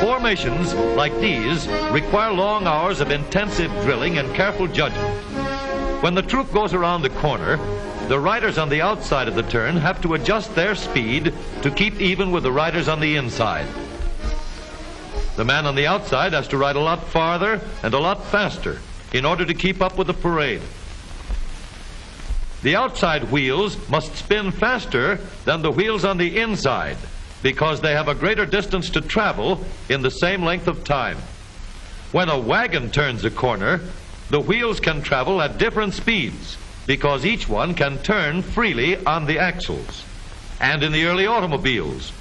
Formations like these require long hours of intensive drilling and careful judgment. When the troop goes around the corner, the riders on the outside of the turn have to adjust their speed to keep even with the riders on the inside. The man on the outside has to ride a lot farther and a lot faster in order to keep up with the parade. The outside wheels must spin faster than the wheels on the inside because they have a greater distance to travel in the same length of time. When a wagon turns a corner, the wheels can travel at different speeds because each one can turn freely on the axles. And in the early automobiles,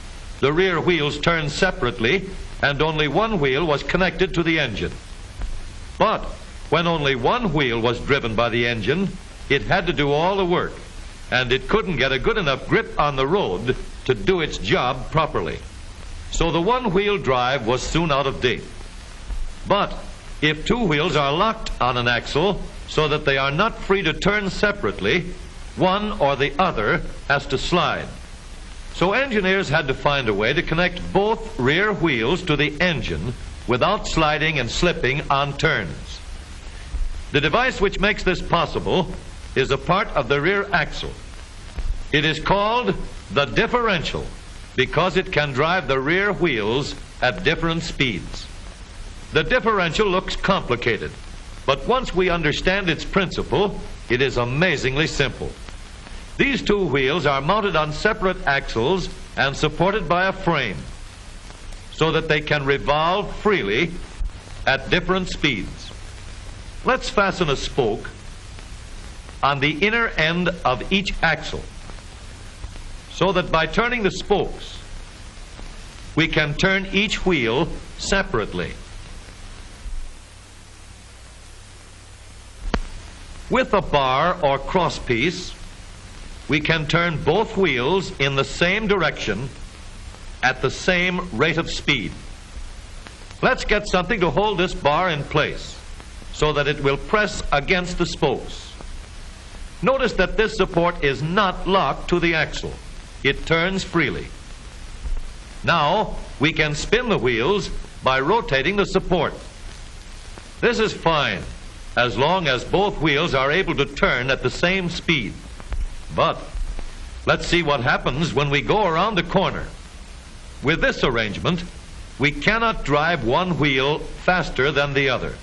the rear wheels turned separately and only one wheel was connected to the engine. But when only one wheel was driven by the engine, it had to do all the work, and it couldn't get a good enough grip on the road to do its job properly. So the one-wheel drive was soon out of date. But if two wheels are locked on an axle so that they are not free to turn separately, one or the other has to slide. So engineers had to find a way to connect both rear wheels to the engine without sliding and slipping on turns. The device which makes this possible is a part of the rear axle. It is called the differential because it can drive the rear wheels at different speeds. The differential looks complicated, but once we understand its principle, it is amazingly simple. These two wheels are mounted on separate axles and supported by a frame so that they can revolve freely at different speeds. Let's fasten a spoke on the inner end of each axle so that by turning the spokes, we can turn each wheel separately. With a bar or crosspiece, we can turn both wheels in the same direction at the same rate of speed. Let's get something to hold this bar in place so that it will press against the spokes. Notice that this support is not locked to the axle. It turns freely. Now we can spin the wheels by rotating the support. This is fine as long as both wheels are able to turn at the same speed. But let's see what happens when we go around the corner. With this arrangement, we cannot drive one wheel faster than the other.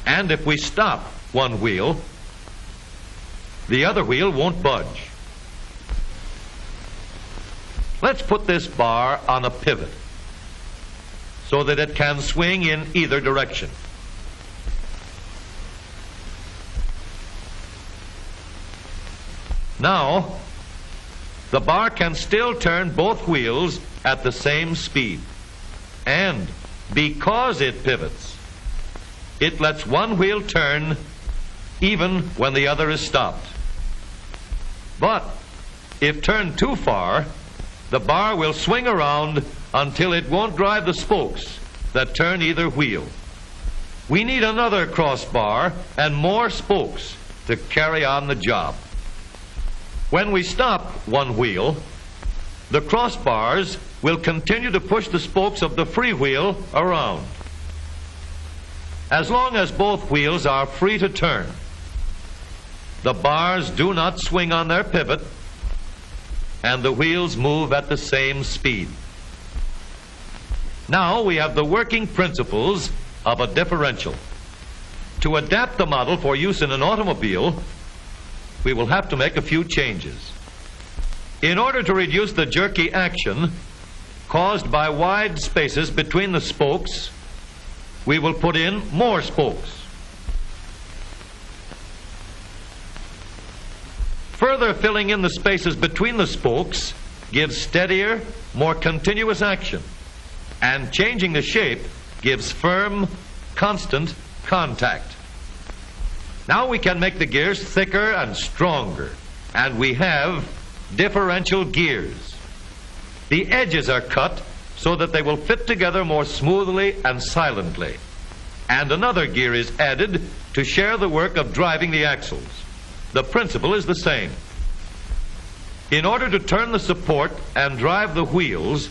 And if we stop one wheel, the other wheel won't budge. Let's put this bar on a pivot so that it can swing in either direction. Now, the bar can still turn both wheels at the same speed. And because it pivots, it lets one wheel turn even when the other is stopped. But if turned too far, the bar will swing around until it won't drive the spokes that turn either wheel. We need another crossbar and more spokes to carry on the job. When we stop one wheel, the crossbars will continue to push the spokes of the free wheel around. As long as both wheels are free to turn, the bars do not swing on their pivot and the wheels move at the same speed. Now we have the working principles of a differential. To adapt the model for use in an automobile, we will have to make a few changes. In order to reduce the jerky action caused by wide spaces between the spokes, we will put in more spokes. Further filling in the spaces between the spokes gives steadier, more continuous action, and changing the shape gives firm, constant contact. Now we can make the gears thicker and stronger, and we have differential gears. The edges are cut so that they will fit together more smoothly and silently. And another gear is added to share the work of driving the axles. The principle is the same. In order to turn the support and drive the wheels,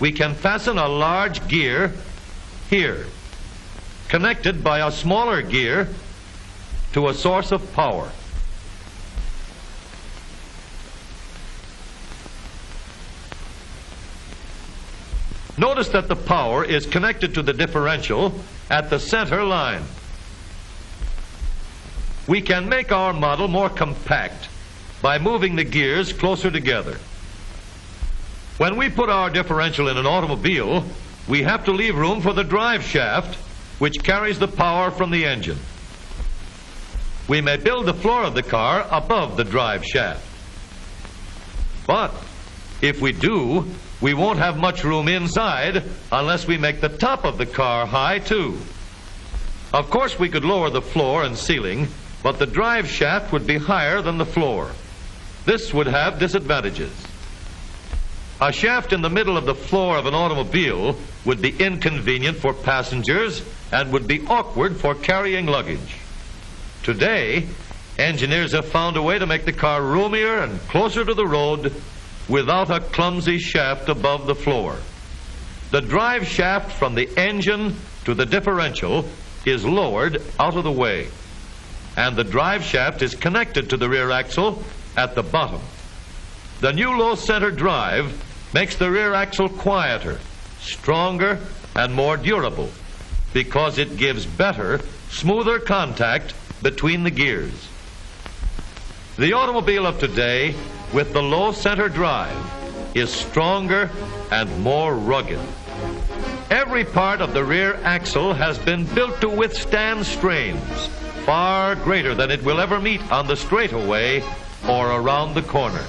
we can fasten a large gear here, connected by a smaller gear to a source of power. Notice that the power is connected to the differential at the center line. We can make our model more compact by moving the gears closer together. When we put our differential in an automobile, we have to leave room for the drive shaft, which carries the power from the engine. We may build the floor of the car above the drive shaft. But if we do, we won't have much room inside unless we make the top of the car high too. Of course, we could lower the floor and ceiling, but the drive shaft would be higher than the floor. This would have disadvantages. A shaft in the middle of the floor of an automobile would be inconvenient for passengers and would be awkward for carrying luggage. Today, engineers have found a way to make the car roomier and closer to the road without a clumsy shaft above the floor. The drive shaft from the engine to the differential is lowered out of the way, and the drive shaft is connected to the rear axle at the bottom. The new low center drive makes the rear axle quieter, stronger, and more durable because it gives better, smoother contact between the gears. The automobile of today with the low center drive is stronger and more rugged. Every part of the rear axle has been built to withstand strains far greater than it will ever meet on the straightaway or around the corner.